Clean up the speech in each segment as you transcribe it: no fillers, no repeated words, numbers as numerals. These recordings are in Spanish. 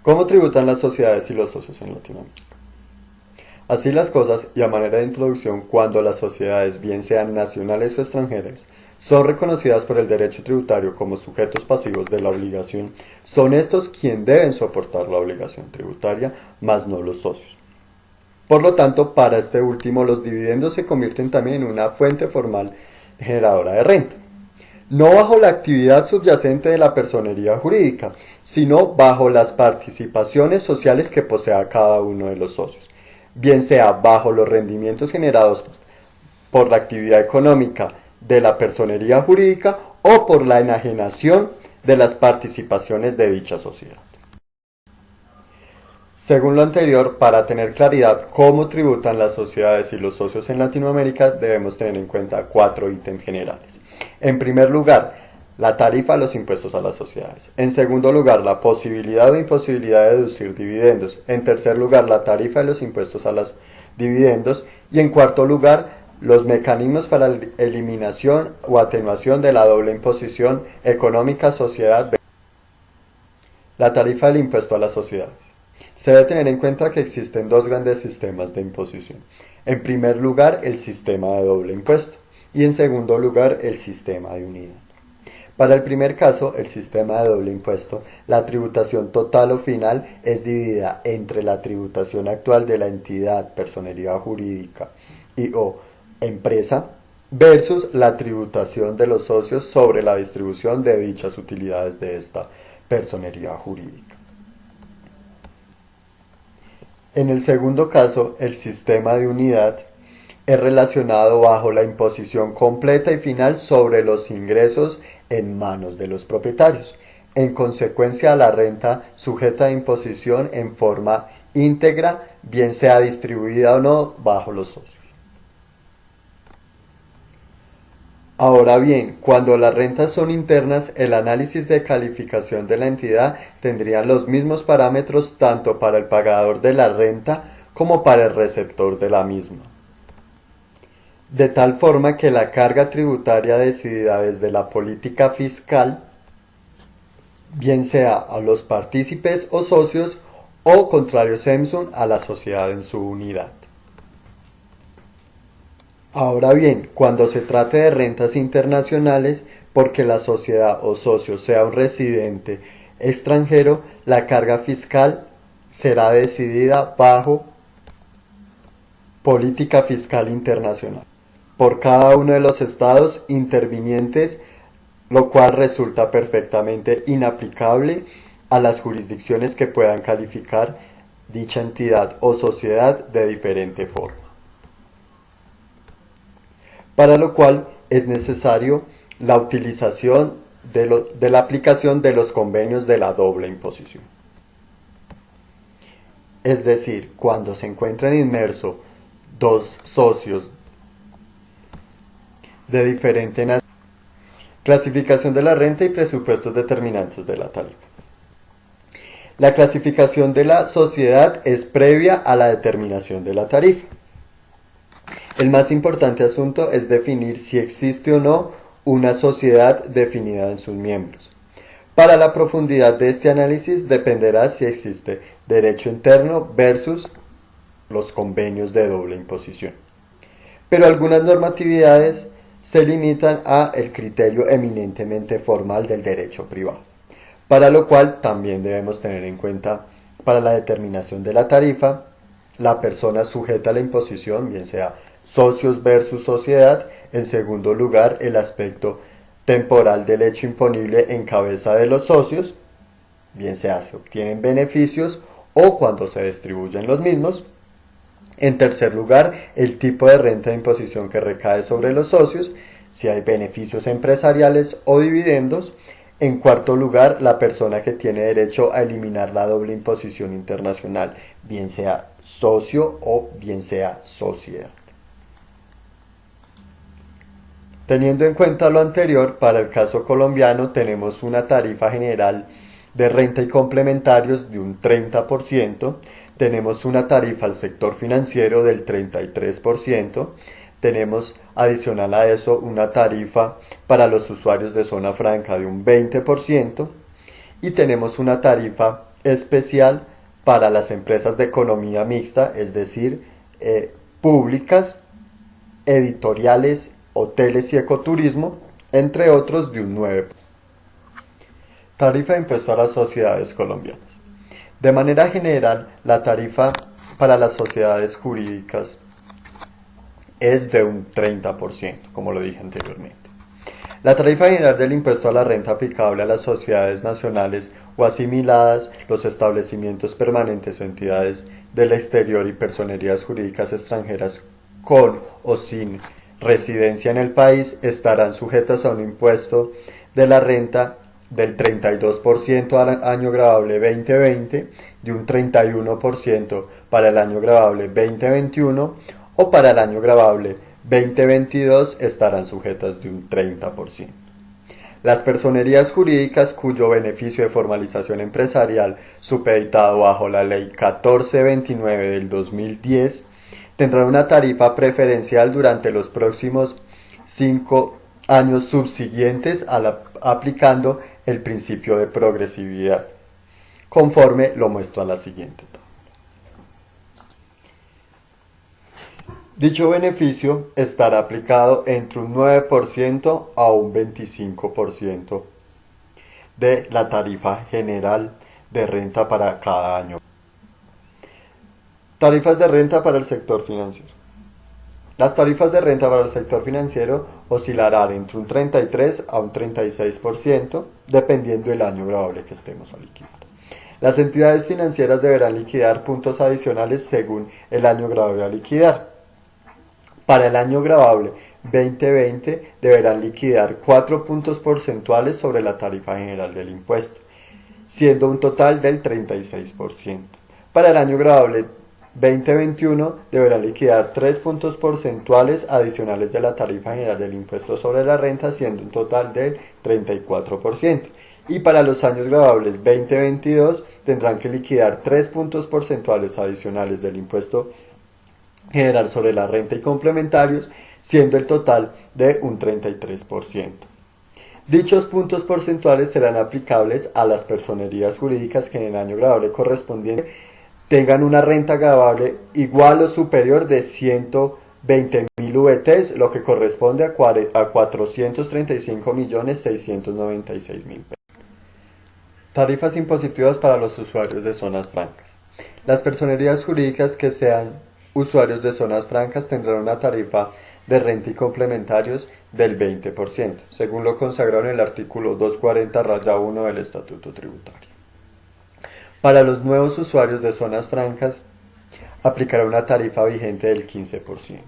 ¿Cómo tributan las sociedades y los socios en Latinoamérica? Así las cosas, y a manera de introducción, cuando las sociedades, bien sean nacionales o extranjeras, son reconocidas por el derecho tributario como sujetos pasivos de la obligación, son estos quienes deben soportar la obligación tributaria, mas no los socios. Por lo tanto, para este último, los dividendos se convierten también en una fuente formal generadora de renta. No bajo la actividad subyacente de la personería jurídica, sino bajo las participaciones sociales que posea cada uno de los socios, bien sea bajo los rendimientos generados por la actividad económica de la personería jurídica o por la enajenación de las participaciones de dicha sociedad. Según lo anterior, para tener claridad cómo tributan las sociedades y los socios en Latinoamérica, debemos tener en cuenta 4 ítems generales. En primer lugar, la tarifa a los impuestos a las sociedades. En segundo lugar, la posibilidad o imposibilidad de deducir dividendos. En tercer lugar, la tarifa de los impuestos a los dividendos. Y en cuarto lugar, los mecanismos para la eliminación o atenuación de la doble imposición económica sociedad. La tarifa del impuesto a las sociedades. Se debe tener en cuenta que existen 2 grandes sistemas de imposición. En primer lugar, el sistema de doble impuesto y en segundo lugar, el sistema de unidad. Para el primer caso, el sistema de doble impuesto, la tributación total o final es dividida entre la tributación actual de la entidad, personería jurídica y o empresa versus la tributación de los socios sobre la distribución de dichas utilidades de esta personería jurídica. En el segundo caso, el sistema de unidad es relacionado bajo la imposición completa y final sobre los ingresos en manos de los propietarios. En consecuencia, la renta sujeta a imposición en forma íntegra, bien sea distribuida o no, bajo los socios. Ahora bien, cuando las rentas son internas, el análisis de calificación de la entidad tendría los mismos parámetros tanto para el pagador de la renta como para el receptor de la misma. De tal forma que la carga tributaria decidida desde la política fiscal, bien sea a los partícipes o socios, o contrario sempsum a la sociedad en su unidad. Ahora bien, cuando se trate de rentas internacionales, porque la sociedad o socio sea un residente extranjero, la carga fiscal será decidida bajo política fiscal internacional por cada uno de los estados intervinientes, lo cual resulta perfectamente inaplicable a las jurisdicciones que puedan calificar dicha entidad o sociedad de diferente forma. Para lo cual es necesario la utilización de la aplicación de los convenios de la doble imposición. Es decir, cuando se encuentran inmersos 2 socios de diferente nación, clasificación de la renta y presupuestos determinantes de la tarifa. La clasificación de la sociedad es previa a la determinación de la tarifa. El más importante asunto es definir si existe o no una sociedad definida en sus miembros. Para la profundidad de este análisis dependerá si existe derecho interno versus los convenios de doble imposición. Pero algunas normatividades se limitan a el criterio eminentemente formal del derecho privado, para lo cual también debemos tener en cuenta para la determinación de la tarifa, la persona sujeta a la imposición, bien sea socios versus sociedad. En segundo lugar, el aspecto temporal del hecho imponible en cabeza de los socios, bien sea se obtienen beneficios o cuando se distribuyen los mismos. En tercer lugar, el tipo de renta de imposición que recae sobre los socios, si hay beneficios empresariales o dividendos. En cuarto lugar, la persona que tiene derecho a eliminar la doble imposición internacional, bien sea socio o bien sea sociedad. Teniendo en cuenta lo anterior, para el caso colombiano tenemos una tarifa general de renta y complementarios de un 30%, tenemos una tarifa al sector financiero del 33%, tenemos adicional a eso una tarifa para los usuarios de zona franca de un 20% y tenemos una tarifa especial para las empresas de economía mixta, es decir, públicas, editoriales, hoteles y ecoturismo, entre otros, de un 9%. Tarifa de impuesto a las sociedades colombianas. De manera general, la tarifa para las sociedades jurídicas es de un 30%, como lo dije anteriormente. La tarifa general del impuesto a la renta aplicable a las sociedades nacionales o asimiladas, los establecimientos permanentes o entidades del exterior y personerías jurídicas extranjeras con o sin residencia en el país estarán sujetos a un impuesto de la renta del 32% al año grabable 2020, de un 31% para el año grabable 2021 o para el año grabable 2022 estarán sujetas de un 30%. Las personerías jurídicas cuyo beneficio de formalización empresarial supeditado bajo la Ley 1429 del 2010 tendrán una tarifa preferencial durante los próximos 5 años subsiguientes aplicando el principio de progresividad, conforme lo muestra la siguiente tabla. Dicho beneficio estará aplicado entre un 9% a un 25% de la tarifa general de renta para cada año. Tarifas de renta para el sector financiero. Las tarifas de renta para el sector financiero oscilarán entre un 33 a un 36%, dependiendo del año grabable que estemos a liquidar. Las entidades financieras deberán liquidar puntos adicionales según el año grabable a liquidar. Para el año grabable 2020 deberán liquidar 4 puntos porcentuales sobre la tarifa general del impuesto, siendo un total del 36%. Para el año grabable 2021 deberán liquidar 3 puntos porcentuales adicionales de la tarifa general del impuesto sobre la renta, siendo un total del 34%. Y para los años grabables 2022 tendrán que liquidar 3 puntos porcentuales adicionales del impuesto general sobre la renta y complementarios, siendo el total de un 33%. Dichos puntos porcentuales serán aplicables a las personerías jurídicas que en el año grabable correspondiente tengan una renta gravable igual o superior de 120.000 VTs, lo que corresponde a 435.696.000 pesos. Tarifas impositivas para los usuarios de zonas francas. Las personerías jurídicas que sean usuarios de zonas francas tendrán una tarifa de renta y complementarios del 20%, según lo consagrado en el artículo 240-1 del Estatuto Tributario. Para los nuevos usuarios de zonas francas, aplicará una tarifa vigente del 15%,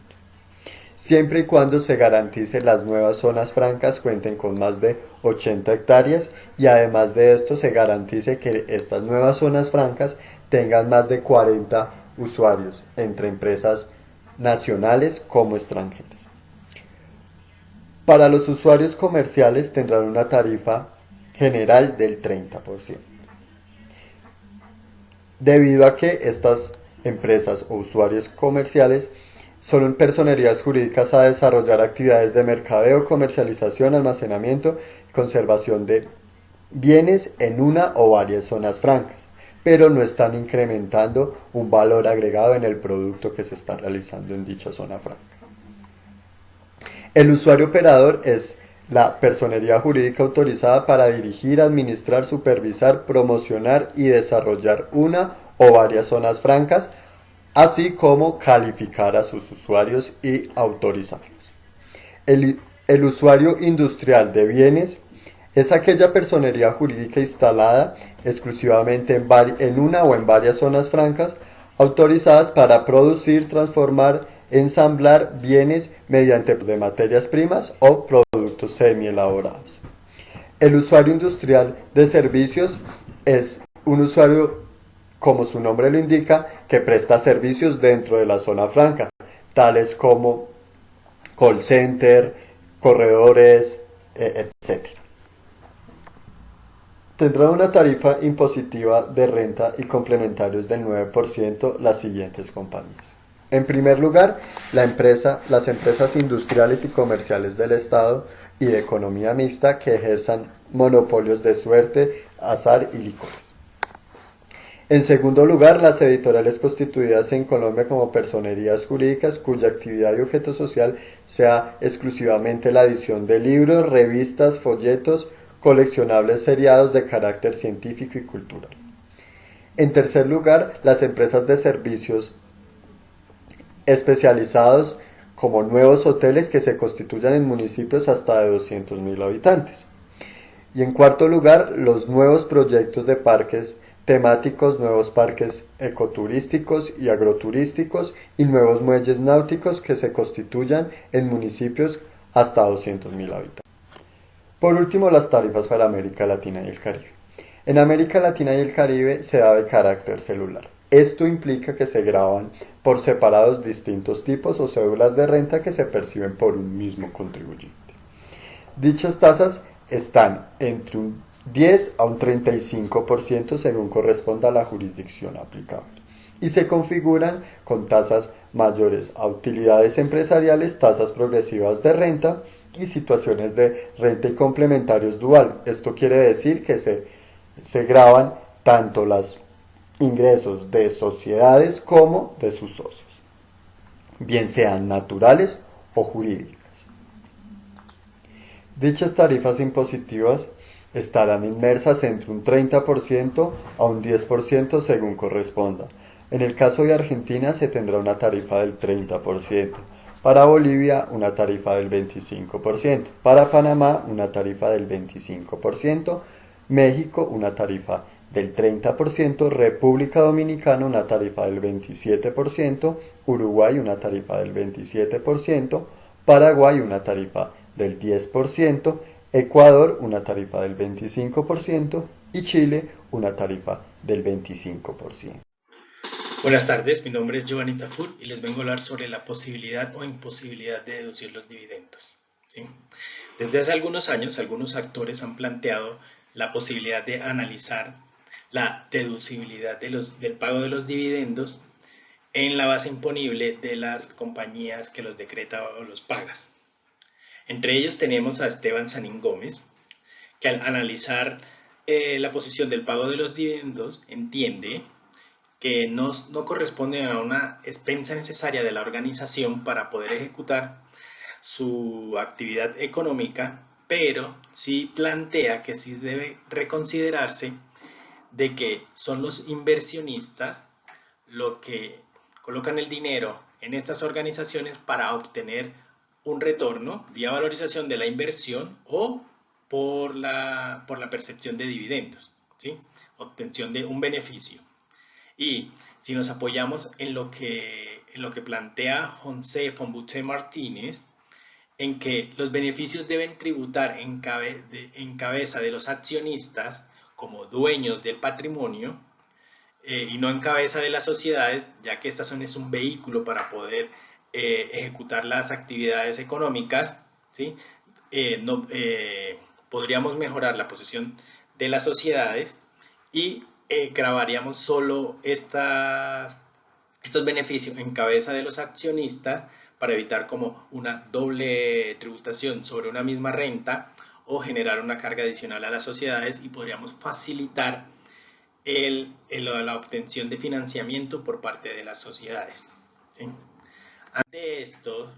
siempre y cuando se garantice las nuevas zonas francas cuenten con más de 80 hectáreas y además de esto se garantice que estas nuevas zonas francas tengan más de 40 usuarios, entre empresas nacionales como extranjeras. Para los usuarios comerciales tendrán una tarifa general del 30%. Debido a que estas empresas o usuarios comerciales son personerías jurídicas a desarrollar actividades de mercadeo, comercialización, almacenamiento y conservación de bienes en una o varias zonas francas, pero no están incrementando un valor agregado en el producto que se está realizando en dicha zona franca. El usuario operador es la personería jurídica autorizada para dirigir, administrar, supervisar, promocionar y desarrollar una o varias zonas francas, así como calificar a sus usuarios y autorizarlos. El usuario industrial de bienes es aquella personería jurídica instalada exclusivamente en una o en varias zonas francas autorizadas para producir, transformar, ensamblar bienes mediante de materias primas o productos semielaborados. El usuario industrial de servicios es un usuario, como su nombre lo indica, que presta servicios dentro de la zona franca, tales como call center, corredores, etc. Tendrá una tarifa impositiva de renta y complementarios del 9% las siguientes compañías. En primer lugar, las empresas industriales y comerciales del Estado y de economía mixta que ejerzan monopolios de suerte, azar y licores. En segundo lugar, las editoriales constituidas en Colombia como personerías jurídicas cuya actividad y objeto social sea exclusivamente la edición de libros, revistas, folletos, coleccionables seriados de carácter científico y cultural. En tercer lugar, las empresas de servicios especializados como nuevos hoteles que se constituyan en municipios hasta de 200.000 habitantes. Y en cuarto lugar, los nuevos proyectos de parques temáticos, nuevos parques ecoturísticos y agroturísticos y nuevos muelles náuticos que se constituyan en municipios hasta 200.000 habitantes. Por último, las tarifas para América Latina y el Caribe. En América Latina y el Caribe se da de carácter celular. Esto implica que se graban por separados distintos tipos o cédulas de renta que se perciben por un mismo contribuyente. Dichas tasas están entre un 10 a un 35% según corresponda a la jurisdicción aplicable y se configuran con tasas mayores a utilidades empresariales, tasas progresivas de renta y situaciones de renta y complementarios dual. Esto quiere decir que se graban tanto los ingresos de sociedades como de sus socios, bien sean naturales o jurídicos. Dichas tarifas impositivas estarán inmersas entre un 30% a un 10% según corresponda. En el caso de Argentina se tendrá una tarifa del 30%, para Bolivia una tarifa del 25%, para Panamá una tarifa del 25%, México una tarifa del 30%, República Dominicana una tarifa del 27%, Uruguay una tarifa del 27%, Paraguay una tarifa del 10%, Ecuador una tarifa del 25% y Chile una tarifa del 25%. Buenas tardes, mi nombre es Giovanni Tafur y les vengo a hablar sobre la posibilidad o imposibilidad de deducir los dividendos. ¿Sí? Desde hace algunos años, algunos actores han planteado la posibilidad de analizar la deducibilidad del pago de los dividendos en la base imponible de las compañías que los decreta o los pagas. Entre ellos tenemos a Esteban Sanín Gómez, que al analizar la posición del pago de los dividendos entiende que no corresponde a una expensa necesaria de la organización para poder ejecutar su actividad económica, pero sí plantea que sí debe reconsiderarse de que son los inversionistas los que colocan el dinero en estas organizaciones para obtener un retorno vía valorización de la inversión o por la percepción de dividendos, ¿sí? Obtención de un beneficio. Y si nos apoyamos en lo que plantea José Fonbuté Martínez, en que los beneficios deben tributar en cabeza de los accionistas como dueños del patrimonio y no en cabeza de las sociedades, ya que estas es un vehículo para poder ejecutar las actividades económicas, ¿sí? Podríamos mejorar la posición de las sociedades y grabaríamos solo estos beneficios en cabeza de los accionistas para evitar como una doble tributación sobre una misma renta o generar una carga adicional a las sociedades y podríamos facilitar la obtención de financiamiento por parte de las sociedades. ¿Sí? Ante esto,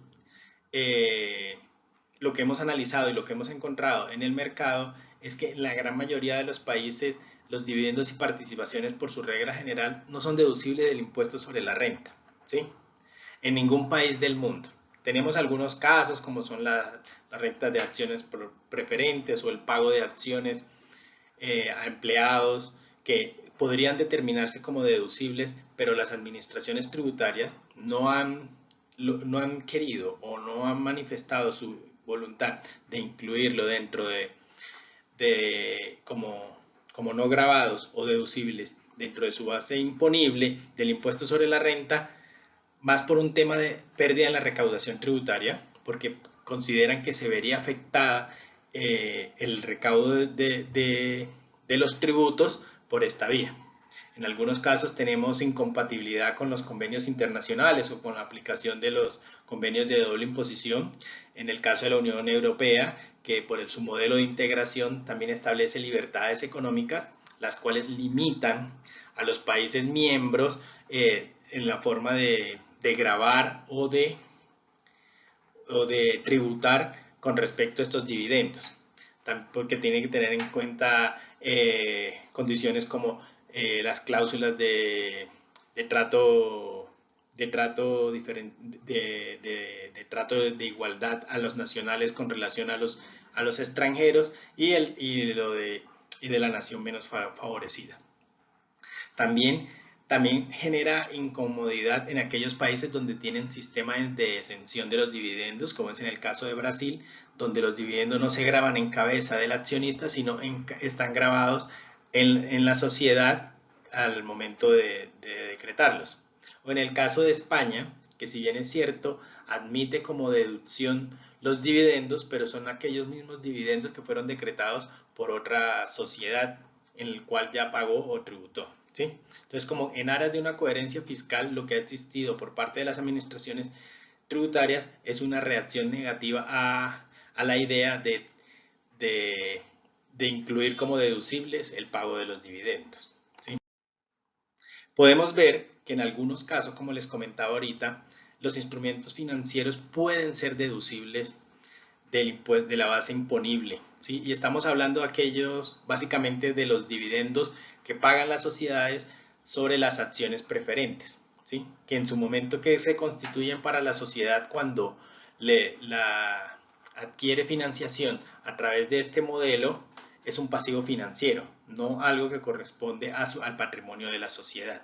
lo que hemos analizado y lo que hemos encontrado en el mercado es que en la gran mayoría de los países los dividendos y participaciones por su regla general no son deducibles del impuesto sobre la renta, ¿sí? En ningún país del mundo. Tenemos algunos casos como son las rentas de acciones preferentes o el pago de acciones a empleados que podrían determinarse como deducibles, pero las administraciones tributarias no han querido o no han manifestado su voluntad de incluirlo dentro de como no gravados o deducibles dentro de su base imponible del impuesto sobre la renta, más por un tema de pérdida en la recaudación tributaria, porque consideran que se vería afectada el recaudo de los tributos por esta vía. En algunos casos tenemos incompatibilidad con los convenios internacionales o con la aplicación de los convenios de doble imposición. En el caso de la Unión Europea, que por su modelo de integración también establece libertades económicas, las cuales limitan a los países miembros en la forma de gravar o de tributar con respecto a estos dividendos, porque tiene que tener en cuenta condiciones como las cláusulas de trato de igualdad a los nacionales con relación a los extranjeros y de la nación menos favorecida. También genera incomodidad en aquellos países donde tienen sistemas de exención de los dividendos, como es en el caso de Brasil, donde los dividendos no se graban en cabeza del accionista, sino están grabados en la sociedad al momento de decretarlos. O en el caso de España, que si bien es cierto, admite como deducción los dividendos, pero son aquellos mismos dividendos que fueron decretados por otra sociedad en el cual ya pagó o tributó. ¿Sí? Entonces, como en aras de una coherencia fiscal, lo que ha existido por parte de las administraciones tributarias es una reacción negativa a la idea de incluir como deducibles el pago de los dividendos. ¿Sí? Podemos ver que en algunos casos, como les comentaba ahorita, los instrumentos financieros pueden ser deducibles de la base imponible, ¿sí? Y estamos hablando de aquellos, básicamente, de los dividendos que pagan las sociedades sobre las acciones preferentes, ¿sí? Que en su momento que se constituyen para la sociedad cuando la adquiere financiación a través de este modelo, es un pasivo financiero, no algo que corresponde al patrimonio de la sociedad.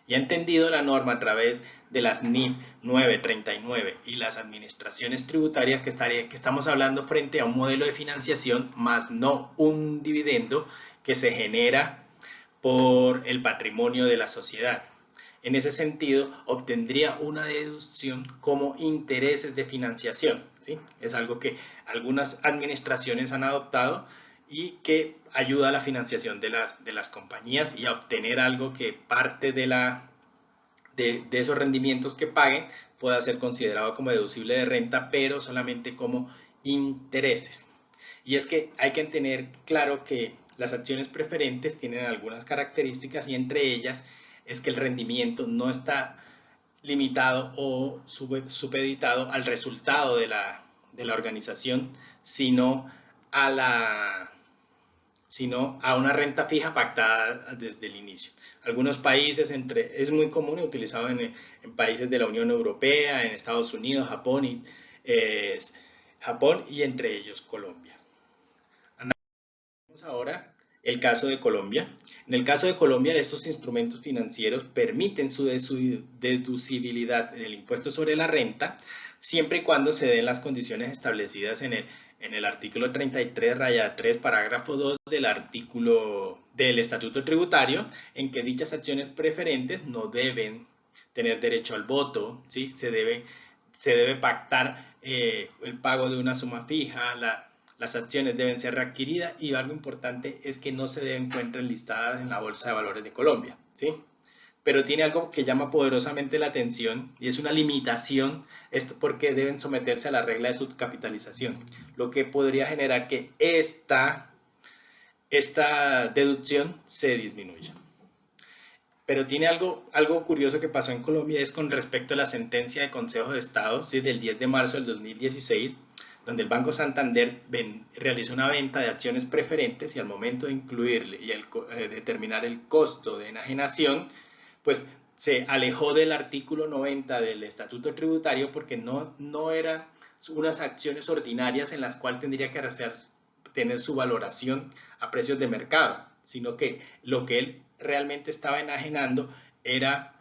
Y ha entendido la norma a través de las NIF 939 y las administraciones tributarias que estamos hablando frente a un modelo de financiación más no un dividendo que se genera por el patrimonio de la sociedad. En ese sentido, obtendría una deducción como intereses de financiación, ¿sí? Es algo que algunas administraciones han adoptado y que ayuda a la financiación de las compañías y a obtener algo que parte de esos rendimientos que paguen pueda ser considerado como deducible de renta, pero solamente como intereses. Y es que hay que tener claro que las acciones preferentes tienen algunas características y entre ellas es que el rendimiento no está limitado o supeditado al resultado de la organización, sino a una renta fija pactada desde el inicio. Algunos países, es muy común y utilizado en países de la Unión Europea, en Estados Unidos, Japón y entre ellos Colombia. Analicemos ahora el caso de Colombia. En el caso de Colombia, estos instrumentos financieros permiten su deducibilidad del impuesto sobre la renta, siempre y cuando se den las condiciones establecidas en el artículo 33, raya 3, parágrafo 2 del Estatuto Tributario, en que dichas acciones preferentes no deben tener derecho al voto, ¿sí? Se debe pactar el pago de una suma fija, las acciones deben ser readquiridas y algo importante es que no se encuentren listadas en la Bolsa de Valores de Colombia, ¿sí? Pero tiene algo que llama poderosamente la atención y es una limitación, esto porque deben someterse a la regla de subcapitalización, lo que podría generar que esta deducción se disminuya. Pero tiene algo curioso que pasó en Colombia, es con respecto a la sentencia del Consejo de Estado, ¿sí? Del 10 de marzo del 2016, donde el Banco Santander realizó una venta de acciones preferentes y al momento de incluirle y determinar el costo de enajenación, pues se alejó del artículo 90 del Estatuto Tributario porque no eran unas acciones ordinarias en las cuales tendría que tener su valoración a precios de mercado, sino que lo que él realmente estaba enajenando era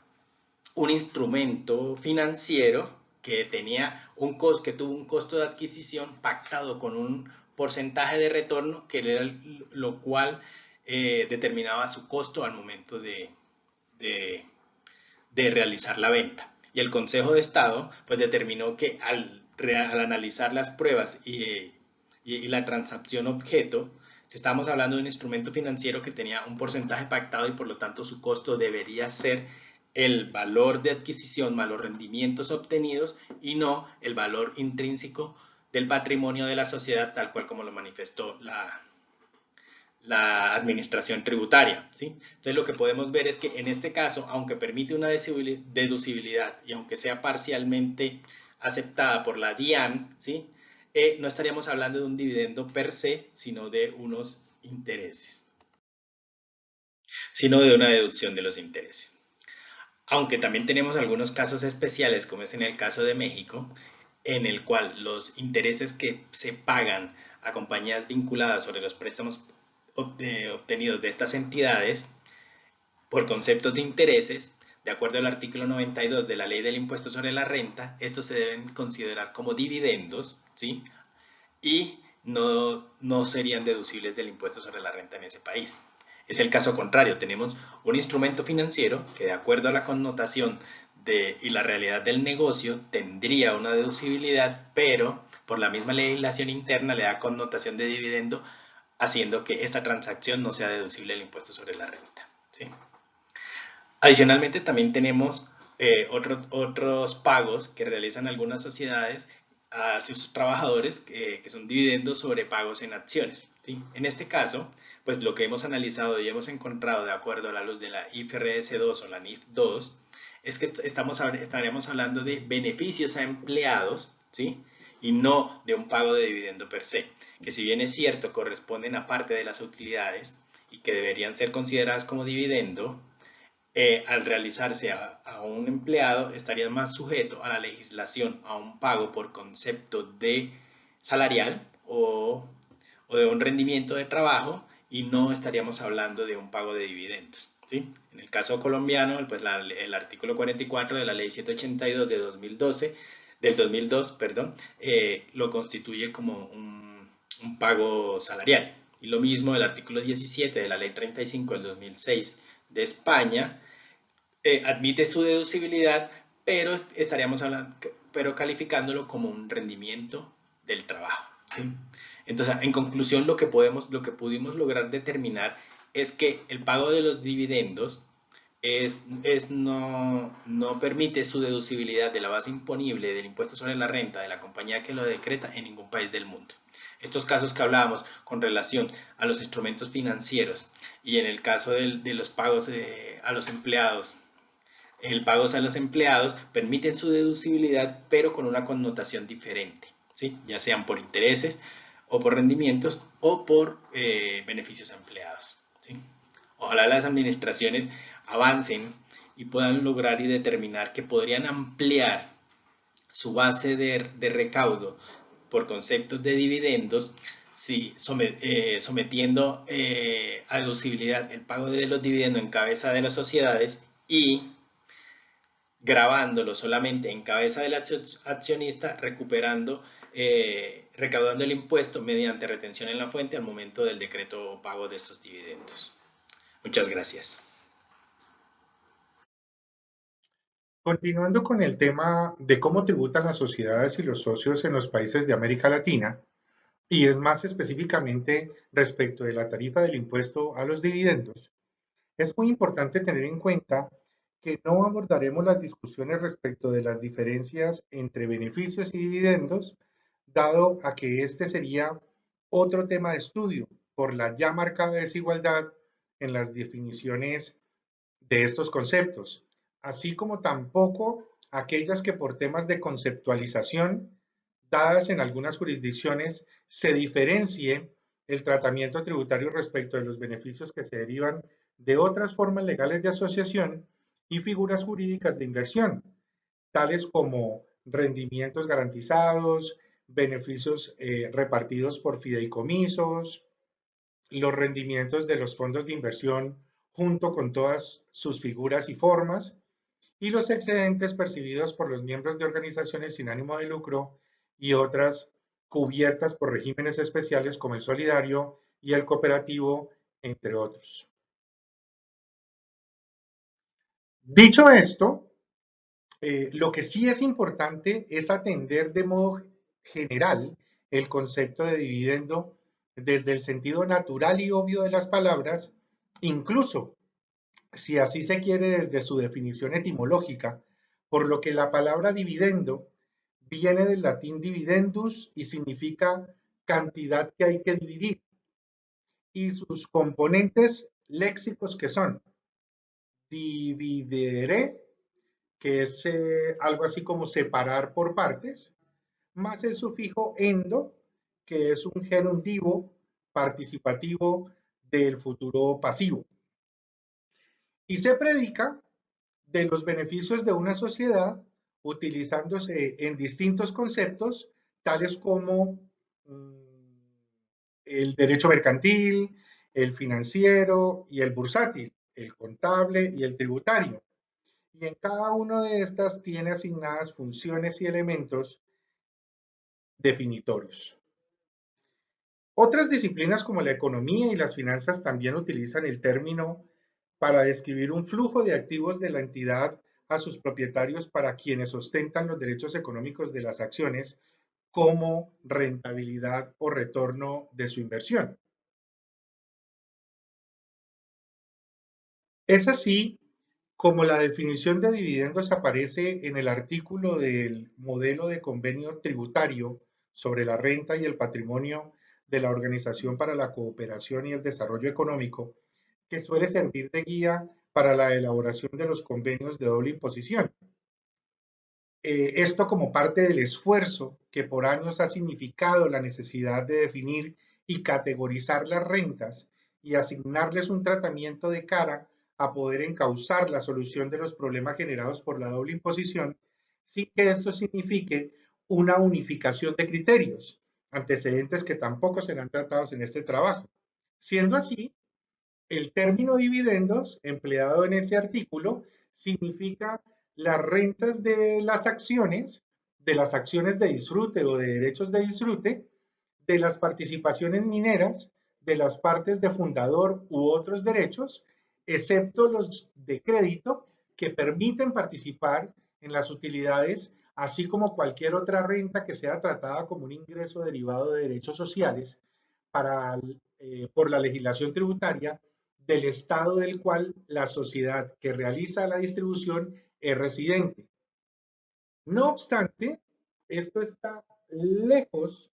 un instrumento financiero que tuvo un costo de adquisición pactado con un porcentaje de retorno, que era lo cual determinaba su costo al momento de realizar la venta. Y el Consejo de Estado pues determinó que al analizar las pruebas y la transacción objeto, estamos hablando de un instrumento financiero que tenía un porcentaje pactado y por lo tanto su costo debería ser el valor de adquisición más los rendimientos obtenidos y no el valor intrínseco del patrimonio de la sociedad tal cual como lo manifestó la administración tributaria, ¿sí? Entonces lo que podemos ver es que en este caso, aunque permite una deducibilidad y aunque sea parcialmente aceptada por la DIAN, ¿sí? No estaríamos hablando de un dividendo per se, sino de unos intereses, sino de una deducción de los intereses. Aunque también tenemos algunos casos especiales, como es en el caso de México, en el cual los intereses que se pagan a compañías vinculadas sobre los préstamos obtenidos de estas entidades por conceptos de intereses, de acuerdo al artículo 92 de la Ley del Impuesto sobre la Renta, estos se deben considerar como dividendos, ¿sí? Y no serían deducibles del impuesto sobre la renta en ese país. Es el caso contrario, tenemos un instrumento financiero que de acuerdo a la connotación y la realidad del negocio tendría una deducibilidad, pero por la misma legislación interna le da connotación de dividendo, haciendo que esta transacción no sea deducible del impuesto sobre la renta, ¿sí? Adicionalmente, también tenemos otros pagos que realizan algunas sociedades a sus trabajadores, que son dividendos sobre pagos en acciones, ¿sí? En este caso, pues lo que hemos analizado y hemos encontrado de acuerdo a la luz de la IFRS 2 o la NIF 2 es que estaríamos hablando de beneficios a empleados, ¿sí? Y no de un pago de dividendo per se, que si bien es cierto corresponden a parte de las utilidades y que deberían ser consideradas como dividendo, al realizarse a un empleado estaría más sujeto a la legislación, a un pago por concepto de salarial o de un rendimiento de trabajo y no estaríamos hablando de un pago de dividendos, ¿sí? En el caso colombiano, pues el artículo 44 de la ley 782 de 2012, del 2002, perdón, lo constituye como un pago salarial. Y lo mismo el artículo 17 de la ley 35 del 2006 de España, admite su deducibilidad, pero estaríamos hablando, pero calificándolo como un rendimiento del trabajo, ¿sí? Entonces, en conclusión, lo que pudimos lograr determinar es que el pago de los dividendos no permite su deducibilidad de la base imponible del impuesto sobre la renta de la compañía que lo decreta en ningún país del mundo. Estos casos que hablábamos con relación a los instrumentos financieros y en el caso de los pagos a los empleados, el pago a los empleados permiten su deducibilidad, pero con una connotación diferente, ¿sí? Ya sean por intereses o por rendimientos o por beneficios a empleados, ¿sí? Ojalá las administraciones avancen y puedan lograr y determinar que podrían ampliar su base de recaudo por conceptos de dividendos, sí, sometiendo a deducibilidad el pago de los dividendos en cabeza de las sociedades y grabándolo solamente en cabeza del accionista, recaudando el impuesto mediante retención en la fuente al momento del decreto o pago de estos dividendos. Muchas gracias. Continuando con el tema de cómo tributan las sociedades y los socios en los países de América Latina, y es más específicamente respecto de la tarifa del impuesto a los dividendos, es muy importante tener en cuenta que no abordaremos las discusiones respecto de las diferencias entre beneficios y dividendos, dado a que este sería otro tema de estudio por la ya marcada desigualdad en las definiciones de estos conceptos, así como tampoco aquellas que por temas de conceptualización, dadas en algunas jurisdicciones, se diferencie el tratamiento tributario respecto de los beneficios que se derivan de otras formas legales de asociación y figuras jurídicas de inversión, tales como rendimientos garantizados, beneficios repartidos por fideicomisos, los rendimientos de los fondos de inversión junto con todas sus figuras y formas, y los excedentes percibidos por los miembros de organizaciones sin ánimo de lucro y otras cubiertas por regímenes especiales como el solidario y el cooperativo, entre otros. Dicho esto, lo que sí es importante es atender de modo general el concepto de dividendo desde el sentido natural y obvio de las palabras, incluso si así se quiere desde su definición etimológica, por lo que la palabra dividendo viene del latín dividendus y significa cantidad que hay que dividir. y sus componentes léxicos que son dividere, que es algo así como separar por partes, más el sufijo endo, que es un gerundivo participativo del futuro pasivo. Y se predica de los beneficios de una sociedad utilizándose en distintos conceptos, tales como el derecho mercantil, el financiero y el bursátil, el contable y el tributario. Y en cada una de estas tiene asignadas funciones y elementos definitorios. Otras disciplinas como la economía y las finanzas también utilizan el término para describir un flujo de activos de la entidad a sus propietarios para quienes ostentan los derechos económicos de las acciones como rentabilidad o retorno de su inversión. Es así como la definición de dividendos aparece en el artículo del modelo de convenio tributario sobre la renta y el patrimonio de la Organización para la Cooperación y el Desarrollo Económico, que suele servir de guía para la elaboración de los convenios de doble imposición. Esto como parte del esfuerzo que por años ha significado la necesidad de definir y categorizar las rentas y asignarles un tratamiento de cara a poder encauzar la solución de los problemas generados por la doble imposición, sin que esto signifique una unificación de criterios, antecedentes que tampoco serán tratados en este trabajo. Siendo así, el término dividendos empleado en ese artículo significa las rentas de las acciones de disfrute o de derechos de disfrute, de las participaciones mineras, de las partes de fundador u otros derechos, excepto los de crédito que permiten participar en las utilidades, así como cualquier otra renta que sea tratada como un ingreso derivado de derechos sociales para, por la legislación tributaria del estado del cual la sociedad que realiza la distribución es residente. No obstante, esto está lejos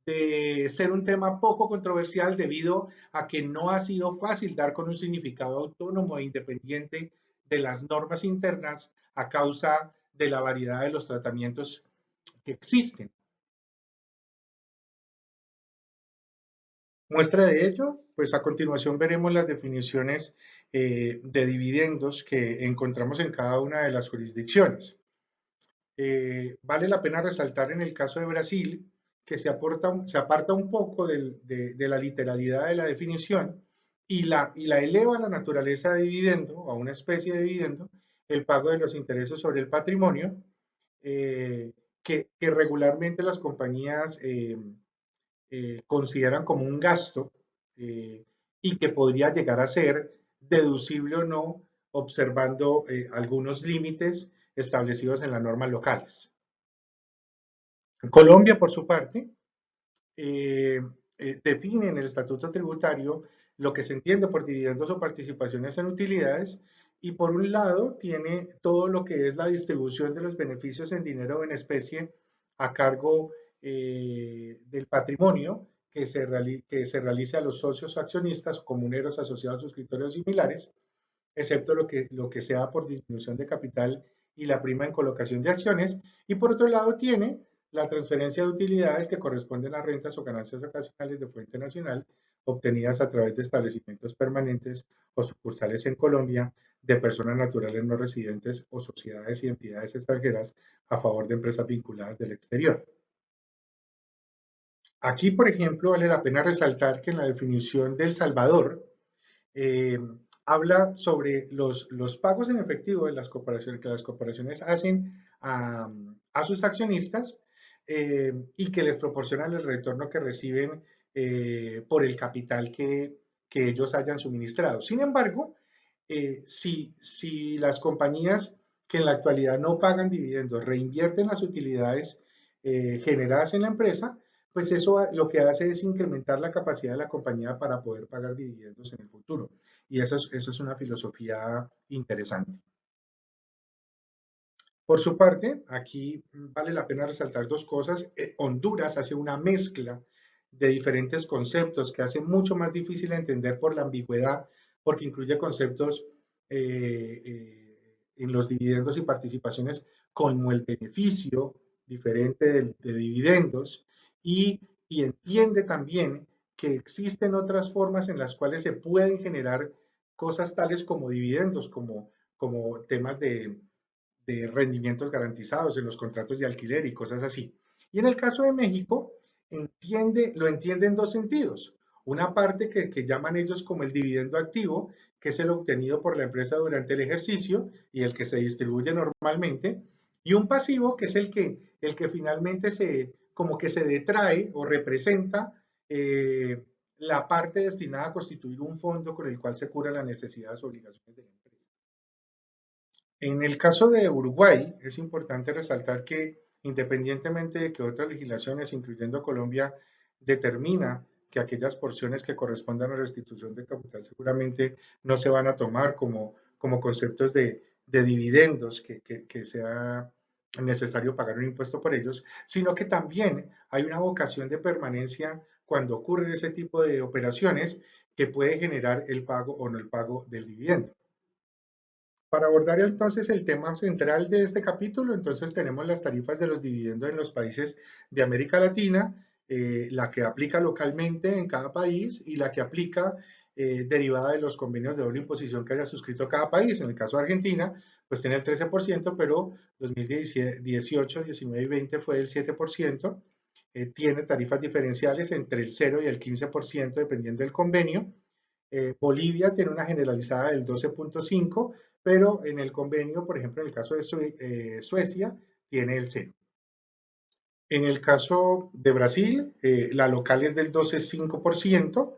de ser un tema poco controversial debido a que no ha sido fácil dar con un significado autónomo e independiente de las normas internas a causa de la variedad de los tratamientos que existen. Muestra de ello, pues a continuación veremos las definiciones de dividendos que encontramos en cada una de las jurisdicciones. Vale la pena resaltar en el caso de Brasil que se aparta un poco de la literalidad de la definición y la eleva a la naturaleza de dividendo, a una especie de dividendo, el pago de los intereses sobre el patrimonio, que regularmente las compañías consideran como un gasto y que podría llegar a ser deducible o no, observando algunos límites establecidos en las normas locales. Colombia, por su parte, define en el estatuto tributario lo que se entiende por dividendos o participaciones en utilidades y por un lado tiene todo lo que es la distribución de los beneficios en dinero o en especie a cargo del patrimonio que se realice a los socios accionistas, comuneros, asociados, suscriptores similares, excepto lo que sea por disminución de capital y la prima en colocación de acciones. Y por otro lado tiene la transferencia de utilidades que corresponden a rentas o ganancias ocasionales de fuente nacional obtenidas a través de establecimientos permanentes o sucursales en Colombia de personas naturales no residentes o sociedades y entidades extranjeras a favor de empresas vinculadas del exterior. Aquí, por ejemplo, vale la pena resaltar que en la definición del Salvador, eh, habla sobre los pagos en efectivo de las corporaciones, que las corporaciones hacen a sus accionistas y que les proporcionan el retorno que reciben por el capital que ellos hayan suministrado. Sin embargo, si las compañías que en la actualidad no pagan dividendos reinvierten las utilidades generadas en la empresa, pues eso lo que hace es incrementar la capacidad de la compañía para poder pagar dividendos en el futuro. Y eso es una filosofía interesante. Por su parte, aquí vale la pena resaltar dos cosas. Honduras hace una mezcla de diferentes conceptos que hace mucho más difícil entender por la ambigüedad, porque incluye conceptos en los dividendos y participaciones como el beneficio diferente de dividendos y entiende también que existen otras formas en las cuales se pueden generar cosas tales como dividendos, como temas de rendimientos garantizados en los contratos de alquiler y cosas así. Y en el caso de México, lo entiende en dos sentidos. Una parte que llaman ellos como el dividendo activo, que es el obtenido por la empresa durante el ejercicio y el que se distribuye normalmente, y un pasivo, que es el que finalmente como que se detrae o representa la parte destinada a constituir un fondo con el cual se cubren las necesidades o obligaciones de la empresa. En el caso de Uruguay, es importante resaltar que independientemente de que otras legislaciones, incluyendo Colombia, determina que aquellas porciones que correspondan a restitución de capital seguramente no se van a tomar como conceptos de dividendos que sea necesario pagar un impuesto por ellos, sino que también hay una vocación de permanencia cuando ocurren ese tipo de operaciones que puede generar el pago o no el pago del dividendo. Para abordar entonces el tema central de este capítulo, entonces tenemos las tarifas de los dividendos en los países de América Latina, la que aplica localmente en cada país y la que aplica derivada de los convenios de doble imposición que haya suscrito cada país. En el caso de Argentina, pues tiene el 13%, pero 2018, 19 y 20 fue del 7%. Tiene tarifas diferenciales entre el 0 y el 15% dependiendo del convenio. Bolivia tiene una generalizada del 12.5, pero en el convenio, por ejemplo, en el caso de Suecia, tiene el 0. En el caso de Brasil, la local es del 12.5%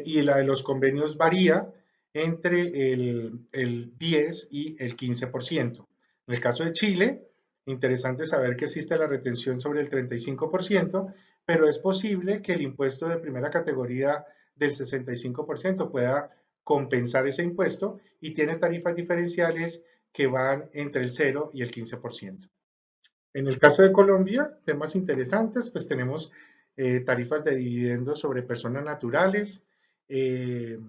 y la de los convenios varía entre el 10 y el 15%. En el caso de Chile, interesante saber que existe la retención sobre el 35%, pero es posible que el impuesto de primera categoría del 65% pueda compensar ese impuesto y tiene tarifas diferenciales que van entre el 0 y el 15%. En el caso de Colombia, temas interesantes, pues tenemos tarifas de dividendos sobre personas naturales eh,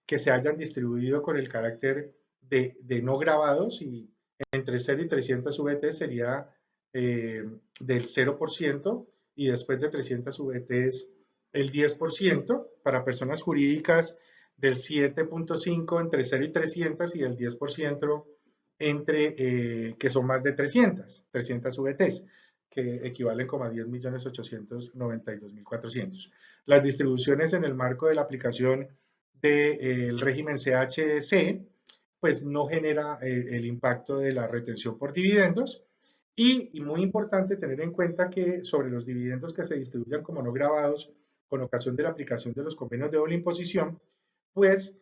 que se hayan distribuido con el carácter de no grabados y entre 0 y 300 VT sería del 0% y después de 300 VT el 10%, para personas jurídicas del 7.5 entre 0 y 300 y el 10% que son más de 300 VTs, que equivalen como a 10.892.400. Las distribuciones en el marco de la aplicación del régimen CHC, pues no genera el impacto de la retención por dividendos. Y muy importante tener en cuenta que sobre los dividendos que se distribuyan como no grabados con ocasión de la aplicación de los convenios de doble imposición, pues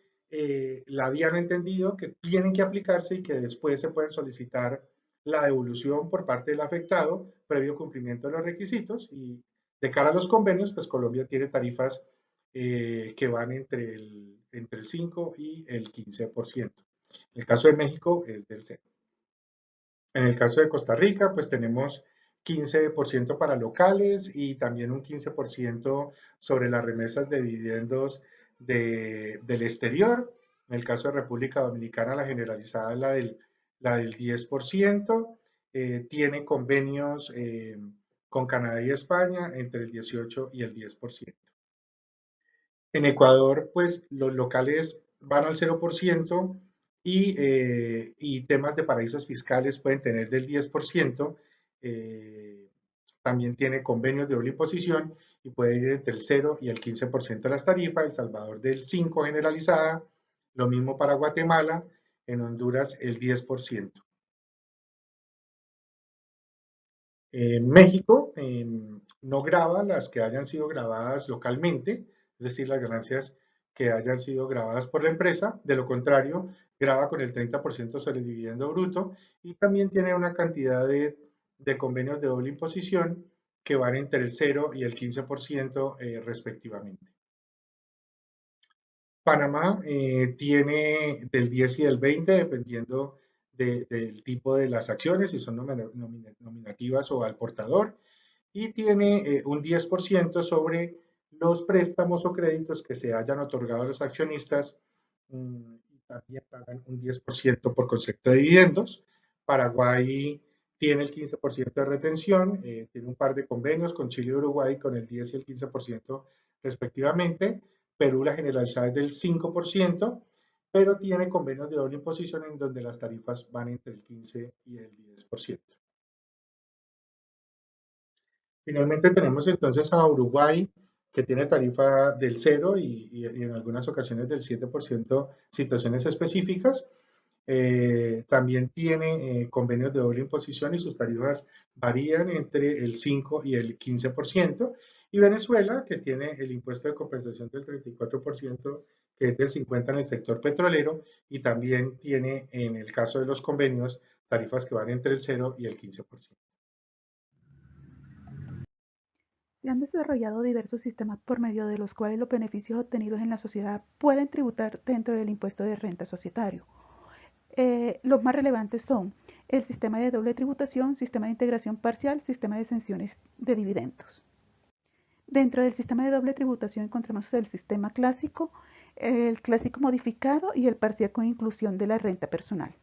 la DIAN ha entendido que tienen que aplicarse y que después se pueden solicitar la devolución por parte del afectado previo cumplimiento de los requisitos y de cara a los convenios, pues Colombia tiene tarifas que van entre el 5 y el 15%. En el caso de México es del 0. En el caso de Costa Rica, pues tenemos 15% para locales y también un 15% sobre las remesas de dividendos del exterior. En el caso de República Dominicana, la generalizada es la del 10%. Tiene convenios con Canadá y España entre el 18 y el 10%. En Ecuador, pues los locales van al 0% y temas de paraísos fiscales pueden tener del 10%. También tiene convenios de doble imposición y puede ir entre el 0 y el 15% de las tarifas. El Salvador del 5% generalizada. Lo mismo para Guatemala. En Honduras el 10%. México no graba las que hayan sido grabadas localmente, es decir, las ganancias que hayan sido grabadas por la empresa. De lo contrario, graba con el 30% sobre el dividendo bruto y también tiene una cantidad de convenios de doble imposición que van entre el 0 y el 15% respectivamente. Panamá tiene del 10 y del 20, dependiendo del tipo de las acciones, si son nominativas o al portador. y tiene un 10% sobre los préstamos o créditos que se hayan otorgado a los accionistas, y también pagan un 10% por concepto de dividendos. Paraguay tiene el 15% de retención, tiene un par de convenios con Chile y Uruguay con el 10 y el 15% respectivamente. Perú la generalizada es del 5%, pero tiene convenios de doble imposición en donde las tarifas van entre el 15 y el 10%. Finalmente tenemos entonces a Uruguay, que tiene tarifa del 0 y en algunas ocasiones del 7%, situaciones específicas. También tiene convenios de doble imposición y sus tarifas varían entre el 5 y el 15%. Y Venezuela, que tiene el impuesto de compensación del 34%, que es del 50% en el sector petrolero, y también tiene, en el caso de los convenios, tarifas que van entre el 0 y el 15%. Se han desarrollado diversos sistemas por medio de los cuales los beneficios obtenidos en la sociedad pueden tributar dentro del impuesto de renta societario. Los más relevantes son el sistema de doble tributación, sistema de integración parcial, sistema de exenciones de dividendos. Dentro del sistema de doble tributación encontramos el sistema clásico, el clásico modificado y el parcial con inclusión de la renta personal.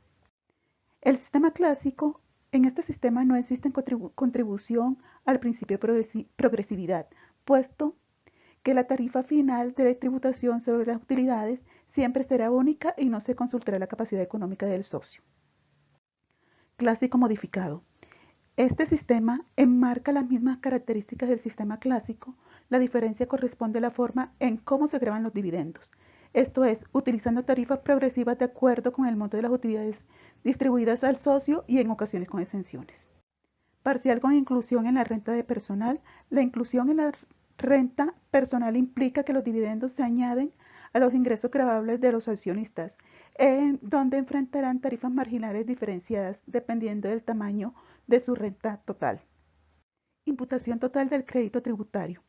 El sistema clásico, en este sistema no existe contribución al principio de progresividad, puesto que la tarifa final de la tributación sobre las utilidades siempre será única y no se consultará la capacidad económica del socio. Clásico modificado. Este sistema enmarca las mismas características del sistema clásico. La diferencia corresponde a la forma en cómo se graban los dividendos. Esto es, utilizando tarifas progresivas de acuerdo con el monto de las utilidades distribuidas al socio y en ocasiones con exenciones. Parcial con inclusión en la renta de personal. La inclusión en la renta personal implica que los dividendos se añaden a los ingresos gravables de los accionistas, en donde enfrentarán tarifas marginales diferenciadas dependiendo del tamaño de su renta total. Imputación total del crédito tributario.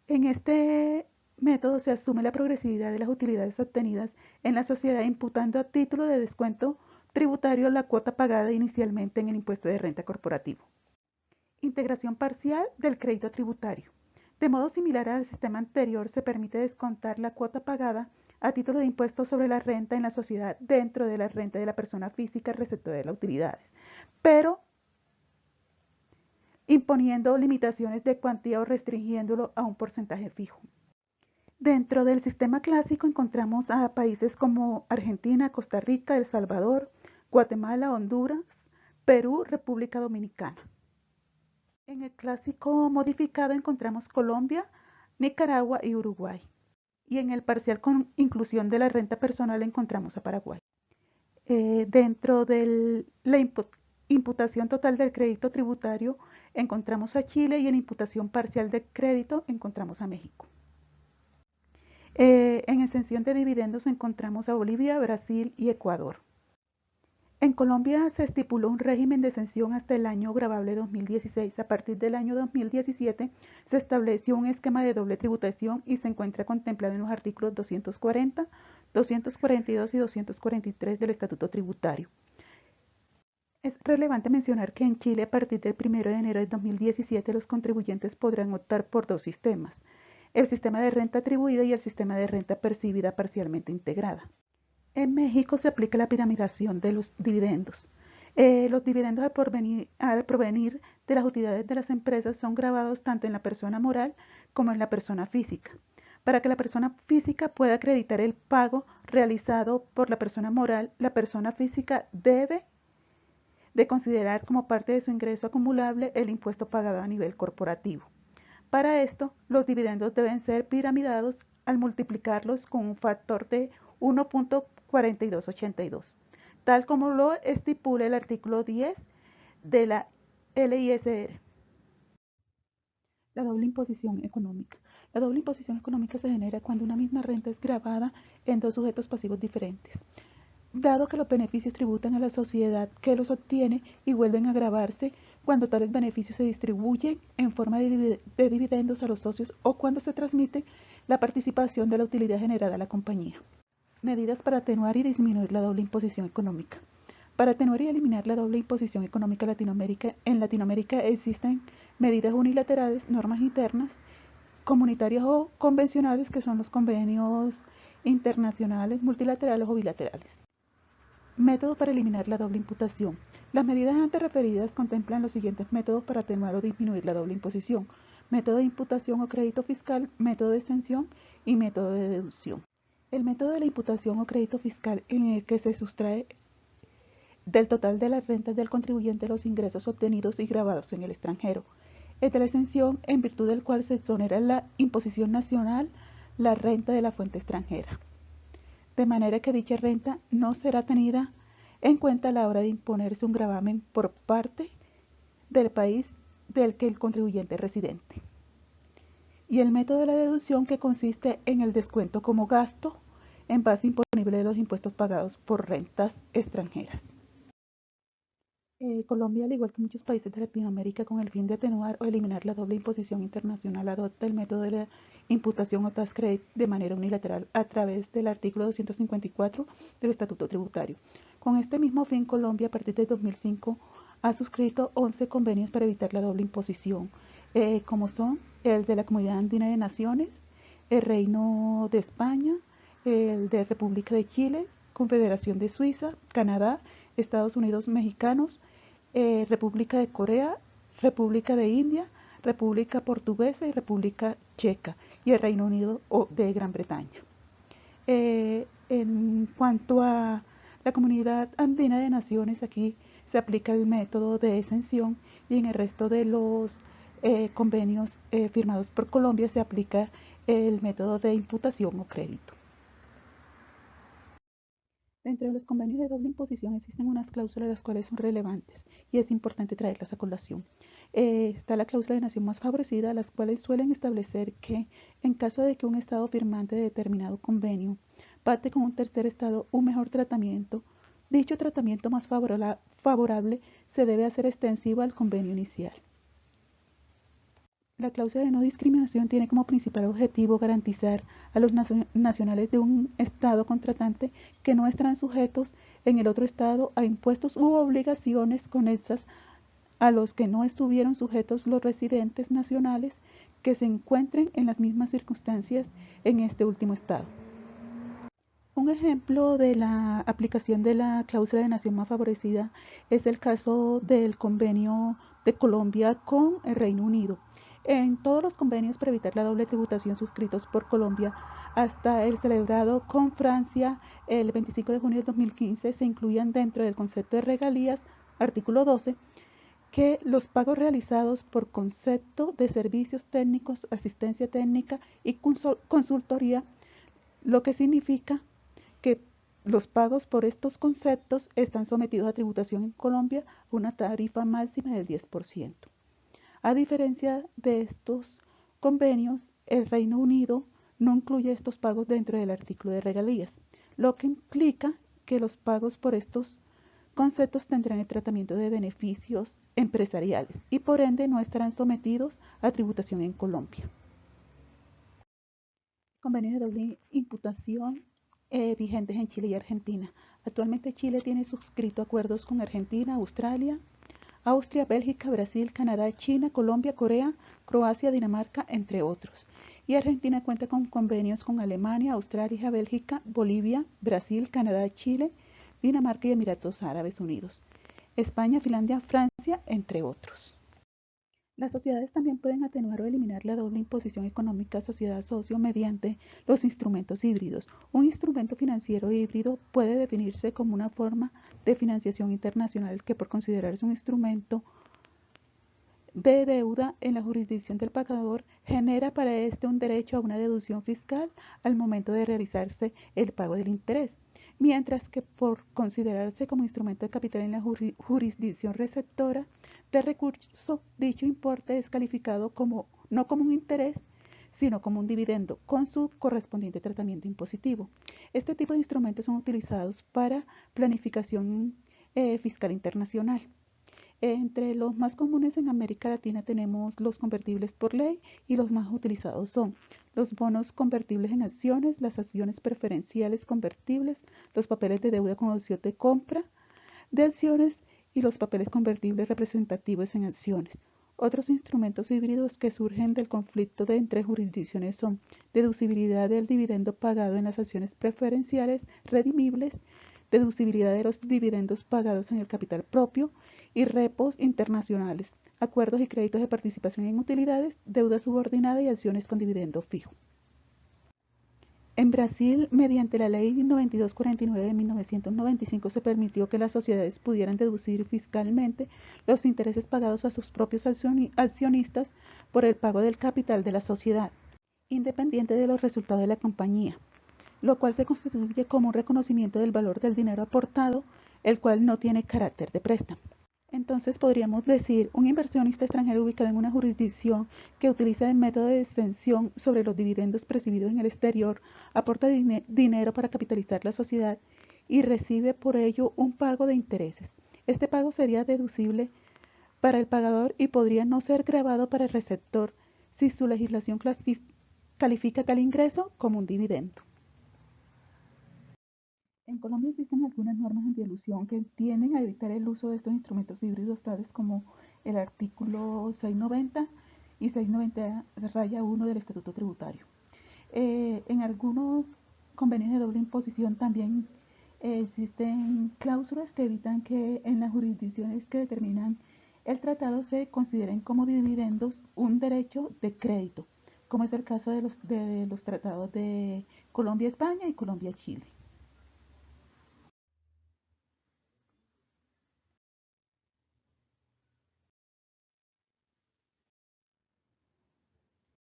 En este método se asume la progresividad de las utilidades obtenidas en la sociedad imputando a título de descuento tributario la cuota pagada inicialmente en el impuesto de renta corporativo. Integración parcial del crédito tributario. De modo similar al sistema anterior, se permite descontar la cuota pagada a título de impuesto sobre la renta en la sociedad dentro de la renta de la persona física receptora de las utilidades, pero imponiendo limitaciones de cuantía o restringiéndolo a un porcentaje fijo. Dentro del sistema clásico encontramos a países como Argentina, Costa Rica, El Salvador, Guatemala, Honduras, Perú, República Dominicana. En el clásico modificado encontramos Colombia, Nicaragua y Uruguay. Y en el parcial con inclusión de la renta personal encontramos a Paraguay. Dentro de la imputación total del crédito tributario encontramos a Chile y en imputación parcial de crédito encontramos a México. En exención de dividendos encontramos a Bolivia, Brasil y Ecuador. En Colombia se estipuló un régimen de exención hasta el año gravable 2016. A partir del año 2017 se estableció un esquema de doble tributación y se encuentra contemplado en los artículos 240, 242 y 243 del Estatuto Tributario. Es relevante mencionar que en Chile, a partir del 1 de enero de 2017, los contribuyentes podrán optar por dos sistemas: el sistema de renta atribuida y el sistema de renta percibida parcialmente integrada. En México se aplica la piramidación de los dividendos. Los dividendos al provenir de las utilidades de las empresas son gravados tanto en la persona moral como en la persona física. Para que la persona física pueda acreditar el pago realizado por la persona moral, la persona física debe de considerar como parte de su ingreso acumulable el impuesto pagado a nivel corporativo. Para esto, los dividendos deben ser piramidados al multiplicarlos con un factor de 1.4282, tal como lo estipula el artículo 10 de la LISR. La doble imposición económica. La doble imposición económica se genera cuando una misma renta es gravada en dos sujetos pasivos diferentes. Dado que los beneficios tributan a la sociedad que los obtiene y vuelven a gravarse cuando tales beneficios se distribuyen en forma de dividendos a los socios o cuando se transmite la participación de la utilidad generada a la compañía. Medidas para atenuar y disminuir la doble imposición económica. Para atenuar y eliminar la doble imposición económica en Latinoamérica existen medidas unilaterales, normas internas, comunitarias o convencionales, que son los convenios internacionales, multilaterales o bilaterales. Método para eliminar la doble imputación. Las medidas antes referidas contemplan los siguientes métodos para atenuar o disminuir la doble imposición: método de imputación o crédito fiscal, método de exención y método de deducción. El método de la imputación o crédito fiscal, en el que se sustrae del total de las rentas del contribuyente los ingresos obtenidos y grabados en el extranjero. El de la exención, en virtud del cual se exonera la imposición nacional la renta de la fuente extranjera, de manera que dicha renta no será tenida en cuenta a la hora de imponerse un gravamen por parte del país del que el contribuyente es residente. Y el método de la deducción, que consiste en el descuento como gasto en base imponible de los impuestos pagados por rentas extranjeras. Colombia, al igual que muchos países de Latinoamérica, con el fin de atenuar o eliminar la doble imposición internacional, adopta el método de la imputación o tax credit de manera unilateral a través del artículo 254 del Estatuto Tributario. Con este mismo fin, Colombia, a partir de 2005, ha suscrito 11 convenios para evitar la doble imposición, como son el de la Comunidad Andina de Naciones, el Reino de España, el de República de Chile, Confederación de Suiza, Canadá, Estados Unidos Mexicanos, República de Corea, República de India, República Portuguesa y República Checa, y el Reino Unido de Gran Bretaña. En cuanto a la Comunidad Andina de Naciones, aquí se aplica el método de exención, y en el resto de los convenios firmados por Colombia se aplica el método de imputación o crédito. Dentro de los convenios de doble imposición existen unas cláusulas las cuales son relevantes y es importante traerlas a colación. Está la cláusula de nación más favorecida, las cuales suelen establecer que en caso de que un Estado firmante de determinado convenio pacte con un tercer Estado un mejor tratamiento, dicho tratamiento más favorable se debe hacer extensivo al convenio inicial. La cláusula de no discriminación tiene como principal objetivo garantizar a los nacionales de un Estado contratante que no estarán sujetos en el otro Estado a impuestos u obligaciones conexas a los que no estuvieron sujetos los residentes nacionales que se encuentren en las mismas circunstancias en este último Estado. Un ejemplo de la aplicación de la cláusula de nación más favorecida es el caso del convenio de Colombia con el Reino Unido. En todos los convenios para evitar la doble tributación suscritos por Colombia, hasta el celebrado con Francia el 25 de junio de 2015, se incluían dentro del concepto de regalías, artículo 12, que los pagos realizados por concepto de servicios técnicos, asistencia técnica y consultoría, lo que significa que los pagos por estos conceptos están sometidos a tributación en Colombia a una tarifa máxima del 10%. A diferencia de estos convenios, el Reino Unido no incluye estos pagos dentro del artículo de regalías, lo que implica que los pagos por estos conceptos tendrán el tratamiento de beneficios empresariales y por ende no estarán sometidos a tributación en Colombia. Convenios de doble imputación vigentes en Chile y Argentina. Actualmente Chile tiene suscrito acuerdos con Argentina, Australia, Austria, Bélgica, Brasil, Canadá, China, Colombia, Corea, Croacia, Dinamarca, entre otros. Y Argentina cuenta con convenios con Alemania, Australia, Bélgica, Bolivia, Brasil, Canadá, Chile, Dinamarca y Emiratos Árabes Unidos. España, Finlandia, Francia, entre otros. Las sociedades también pueden atenuar o eliminar la doble imposición económica sociedad-socio mediante los instrumentos híbridos. Un instrumento financiero híbrido puede definirse como una forma de financiación internacional que, por considerarse un instrumento de deuda en la jurisdicción del pagador, genera para éste un derecho a una deducción fiscal al momento de realizarse el pago del interés, mientras que por considerarse como instrumento de capital en la jurisdicción receptora de recurso, dicho importe es calificado no como un interés, sino como un dividendo, con su correspondiente tratamiento impositivo. Este tipo de instrumentos son utilizados para planificación fiscal internacional. Entre los más comunes en América Latina tenemos los convertibles por ley, y los más utilizados son los bonos convertibles en acciones, las acciones preferenciales convertibles, los papeles de deuda con opción de compra de acciones y los papeles convertibles representativos en acciones. Otros instrumentos híbridos que surgen del conflicto entre jurisdicciones son deducibilidad del dividendo pagado en las acciones preferenciales redimibles, deducibilidad de los dividendos pagados en el capital propio y repos internacionales, acuerdos y créditos de participación en utilidades, deuda subordinada y acciones con dividendo fijo. En Brasil, mediante la Ley 9249 de 1995, se permitió que las sociedades pudieran deducir fiscalmente los intereses pagados a sus propios accionistas por el pago del capital de la sociedad, independiente de los resultados de la compañía, lo cual se constituye como un reconocimiento del valor del dinero aportado, el cual no tiene carácter de préstamo. Entonces podríamos decir, un inversionista extranjero ubicado en una jurisdicción que utiliza el método de exención sobre los dividendos percibidos en el exterior, aporta dinero para capitalizar la sociedad y recibe por ello un pago de intereses. Este pago sería deducible para el pagador y podría no ser gravado para el receptor si su legislación califica tal ingreso como un dividendo. En Colombia existen algunas normas antielusión que tienden a evitar el uso de estos instrumentos híbridos, tales como el artículo 690 y 690-1 del Estatuto Tributario. En algunos convenios de doble imposición también existen cláusulas que evitan que en las jurisdicciones que determinan el tratado se consideren como dividendos un derecho de crédito, como es el caso de los tratados de Colombia-España y Colombia-Chile.